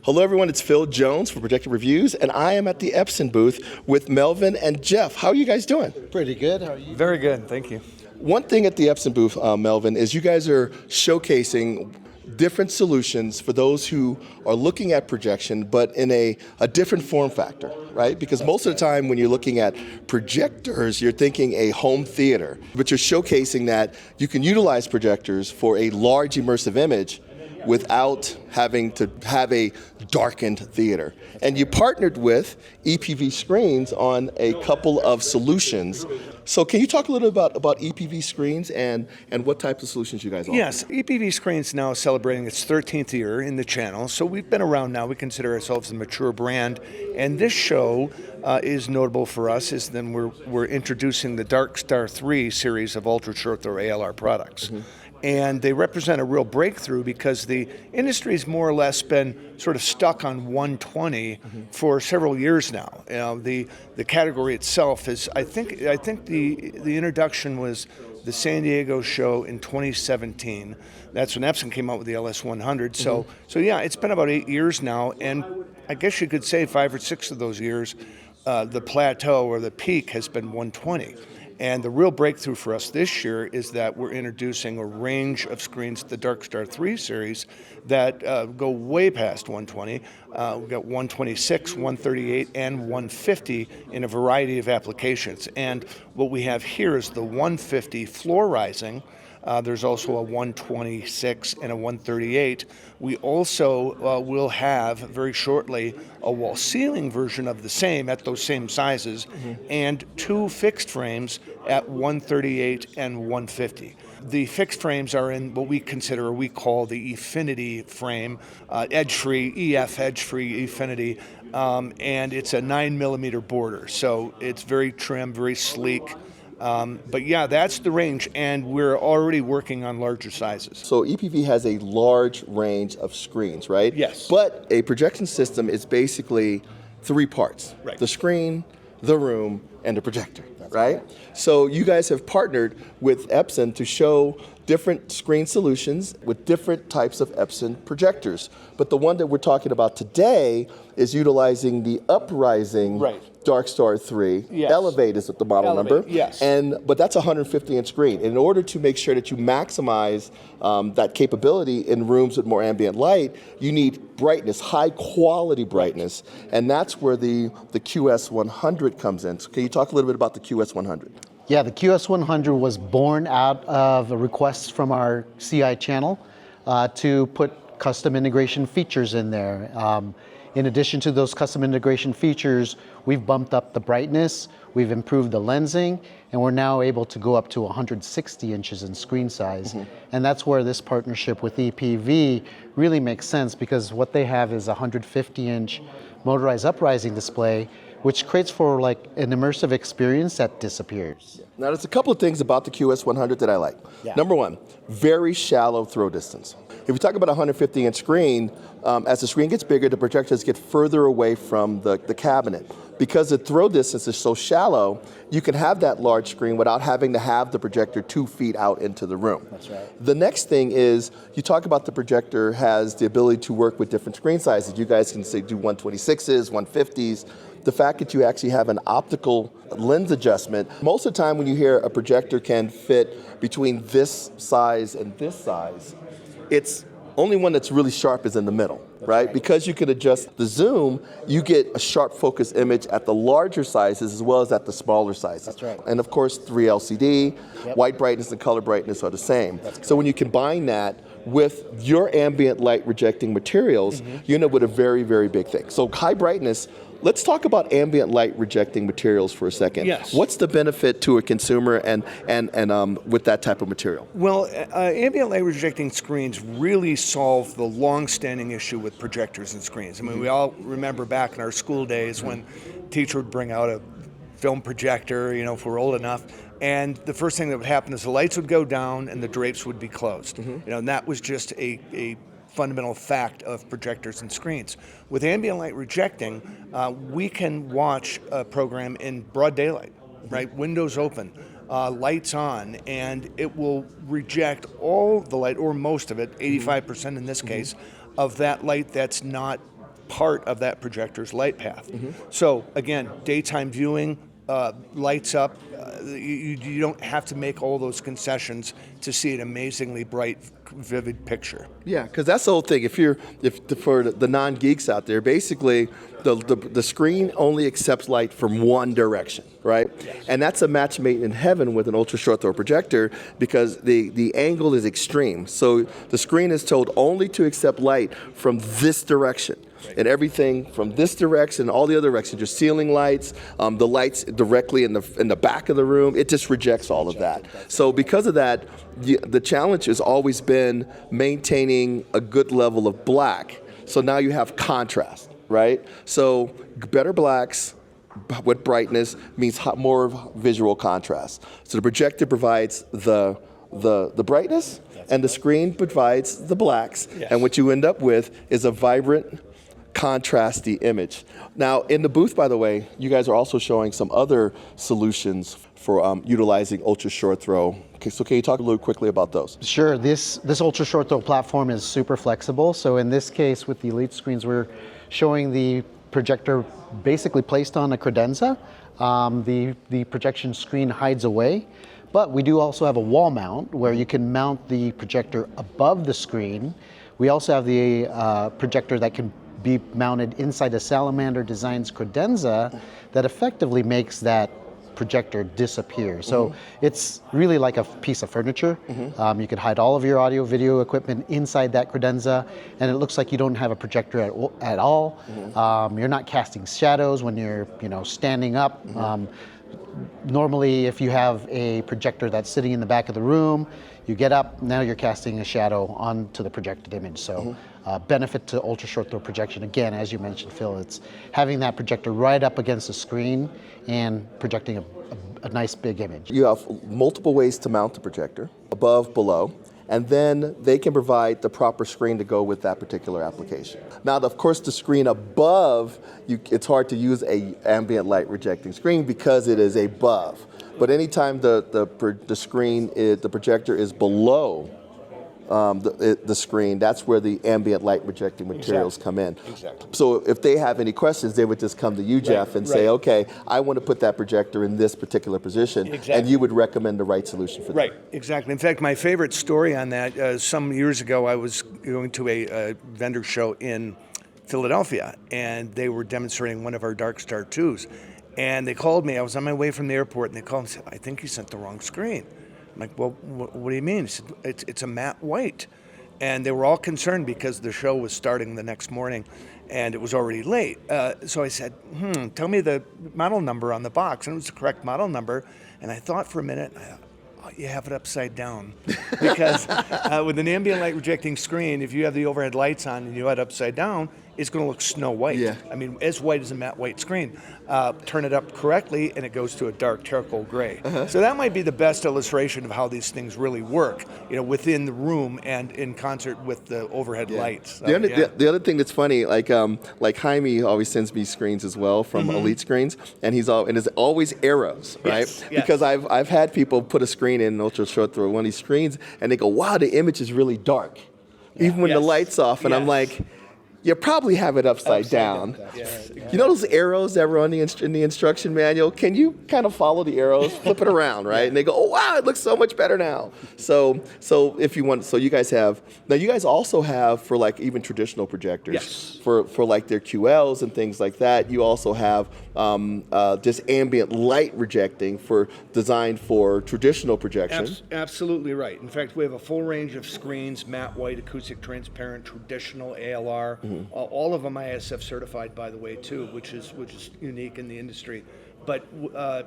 Hello everyone, it's Phil Jones for Projector Reviews, and I am at the Epson booth with Melvin and Jeff. How are you guys doing? Pretty good. How are you? Very good, thank you. One thing at the Epson booth, Melvin, is you guys are showcasing different solutions for those who are looking at projection, but in a different form factor, right? Because most of the time when you're looking at projectors, you're thinking a home theater, but you're showcasing that you can utilize projectors for a large immersive image without having to have a darkened theater. And you partnered with EPV Screens on a couple of solutions. So can you talk a little about EPV Screens and what types of solutions you guys offer? Yes, EPV Screens now celebrating its 13th year in the channel, so we've been around now. We consider ourselves a mature brand, and this show is notable for us is then we're introducing the Darkstar 3 series of ultra short throw ALR products. Mm-hmm. And they represent a real breakthrough because the industry's more or less been sort of stuck on 120 for several years now. You know, the category itself is, I think the introduction was the San Diego show in 2017. That's when Epson came out with the LS100. So yeah, it's been about 8 years now, and I guess you could say 5 or 6 of those years, the plateau or the peak has been 120. And the real breakthrough for us this year is that we're introducing a range of screens, the Darkstar 3 series, that go way past 120. We've got 126, 138, and 150 in a variety of applications. And what we have here is the 150 floor rising. There's also a 126 and a 138. We also will have very shortly a wall ceiling version of the same at those same sizes, and 2 fixed frames at 138 and 150. The fixed frames are in what we consider, or we call the Efinity frame, edge-free, EF edge-free Efinity, and it's a 9mm border. So it's very trim, very sleek. But yeah, that's the range, and we're already working on larger sizes. So EPV has a large range of screens, right? Yes. But a projection system is basically 3 parts. Right. The screen, the room, and the projector, right? So you guys have partnered with Epson to show different screen solutions with different types of Epson projectors. But the one that we're talking about today is utilizing the uprising Darkstar 3. Yes. Elevate is the model number. Yes. But that's a 150-inch screen. In order to make sure that you maximize that capability in rooms with more ambient light, you need brightness, high quality brightness, and that's where the QS100 comes in. So can you talk a little bit about the QS100? Yeah, the QS100 was born out of a request from our CI channel to put custom integration features in there. In addition to those custom integration features, we've bumped up the brightness, we've improved the lensing, and we're now able to go up to 160 inches in screen size. And that's where this partnership with EPV really makes sense, because what they have is a 150-inch motorized uprising display, which creates for like an immersive experience that disappears. Now there's a couple of things about the QS100 that I like. Yeah. Number one, very shallow throw distance. If we talk about a 150-inch screen, as the screen gets bigger, the projectors get further away from the cabinet. Because the throw distance is so shallow, you can have that large screen without having to have the projector 2 feet out into the room. That's right. The next thing is, you talk about the projector has the ability to work with different screen sizes. You guys can say do 126s, 150s. The fact that you actually have an optical lens adjustment, most of the time when you hear a projector can fit between this size and this size, it's only one that's really sharp is in the middle, right? Because you can adjust the zoom, you get a sharp focus image at the larger sizes as well as at the smaller sizes. That's right. And of course, 3 LCD, white brightness and color brightness are the same. So when you combine that with your ambient light rejecting materials, you end up with a very, very big thing. So high brightness. Let's talk about ambient light rejecting materials for a second. Yes. What's the benefit to a consumer and with that type of material? Well, ambient light rejecting screens really solve the long-standing issue with projectors and screens. I mean, we all remember back in our school days when teacher would bring out a film projector, you know, if we're old enough, and the first thing that would happen is the lights would go down and the drapes would be closed. You know, and that was just a fundamental fact of projectors and screens. With ambient light rejecting, we can watch a program in broad daylight, right? Windows open, lights on, and it will reject all the light, or most of it, 85% in this case, of that light that's not part of that projector's light path. So again, daytime viewing, lights up. You don't have to make all those concessions to see an amazingly bright, vivid picture. Yeah, because that's the whole thing. For the non-geeks out there, basically the screen only accepts light from one direction, right? Yes. And that's a match made in heaven with an ultra short throw projector because the angle is extreme. So the screen is told only to accept light from this direction. And everything from this direction, all the other directions, your ceiling lights, the lights directly in the back of the room, it just rejects all of that. So because of that, the challenge has always been maintaining a good level of black. So now you have contrast, right? So better blacks with brightness means more visual contrast. So the projector provides the brightness, and the screen provides the blacks. Yes. And what you end up with is a vibrant, contrasty image. Now, in the booth, by the way, you guys are also showing some other solutions for utilizing ultra short throw. Okay, so can you talk a little quickly about those? Sure. This ultra short throw platform is super flexible. So in this case, with the Elite screens, we're showing the projector basically placed on a credenza. The projection screen hides away. But we do also have a wall mount where you can mount the projector above the screen. We also have the projector that can be mounted inside a Salamander Designs credenza that effectively makes that projector disappear. So it's really like a piece of furniture. You could hide all of your audio video equipment inside that credenza, and it looks like you don't have a projector at all. You're not casting shadows when you're standing up. Normally, if you have a projector that's sitting in the back of the room, you get up, now you're casting a shadow onto the projected image. So benefit to ultra short throw projection, again, as you mentioned, Phil, it's having that projector right up against the screen and projecting a nice big image. You have multiple ways to mount the projector, above, below, and then they can provide the proper screen to go with that particular application. Now, of course, the screen above, it's hard to use a ambient light rejecting screen because it is above. But anytime the screen, the projector is below the screen, that's where the ambient light rejecting materials come in. Exactly. So if they have any questions, they would just come to you, Jeff, and say, okay, I want to put that projector in this particular position, and you would recommend the right solution for them. Right, exactly. In fact, my favorite story on that, some years ago, I was going to a vendor show in Philadelphia, and they were demonstrating one of our Darkstar 2s. And they called me. I was on my way from the airport, and they called and said, I think you sent the wrong screen. I'm like, well, what do you mean? He said, it's a matte white. And they were all concerned because the show was starting the next morning, and it was already late. So I said, tell me the model number on the box. And it was the correct model number. And I thought for a minute, you have it upside down. Because with an ambient light rejecting screen, if you have the overhead lights on and you have it upside down, it's going to look snow white. Yeah. I mean, as white as a matte white screen. Turn it up correctly, and it goes to a dark charcoal gray. So that might be the best illustration of how these things really work, within the room and in concert with the overhead lights. So, the other thing that's funny, like Jaime always sends me screens as well from Elite Screens, and it's always arrows, right? Yes. Because I've had people put a screen in ultra short through one of these screens, and they go, "Wow, the image is really dark," even when the light's off, and I'm like, you probably have it upside down. You know those arrows that were in the instruction manual? Can you kind of follow the arrows, flip it around, right? And they go, oh wow, it looks so much better now. So if you want, so you guys also have for like even traditional projectors, for like their QLs and things like that. You also have just ambient light rejecting designed for traditional projection. Absolutely right. In fact, we have a full range of screens: matte white, acoustic transparent, traditional ALR. All of them ISF certified, by the way, too, which is unique in the industry. But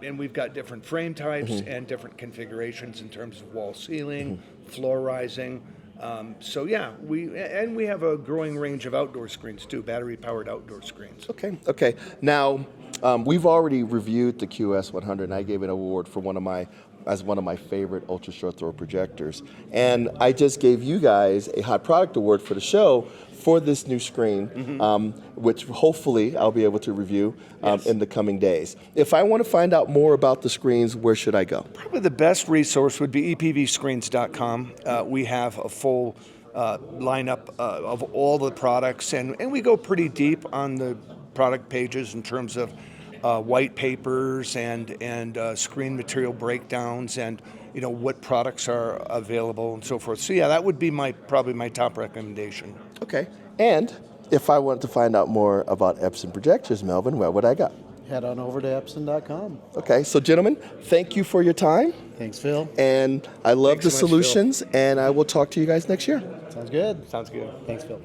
and we've got different frame types and different configurations in terms of wall ceiling, floor rising. So yeah, we have a growing range of outdoor screens too, battery powered outdoor screens. Okay. Now we've already reviewed the QS100, and I gave it an award for one of my favorite ultra short throw projectors. And I just gave you guys a hot product award for the show for this new screen, which hopefully I'll be able to review in the coming days. If I want to find out more about the screens, where should I go? Probably the best resource would be epvscreens.com. We have a full lineup of all the products, and we go pretty deep on the product pages in terms of white papers and screen material breakdowns, and what products are available and so forth. So yeah, that would be probably my top recommendation. Okay. And if I wanted to find out more about Epson projectors, Melvin, where would I go? Head on over to Epson.com. Okay, so gentlemen, thank you for your time. Thanks, Phil. And I love Thanks the so much, Phil. solutions, and I will talk to you guys next year. Sounds good. Sounds good. Thanks, Phil.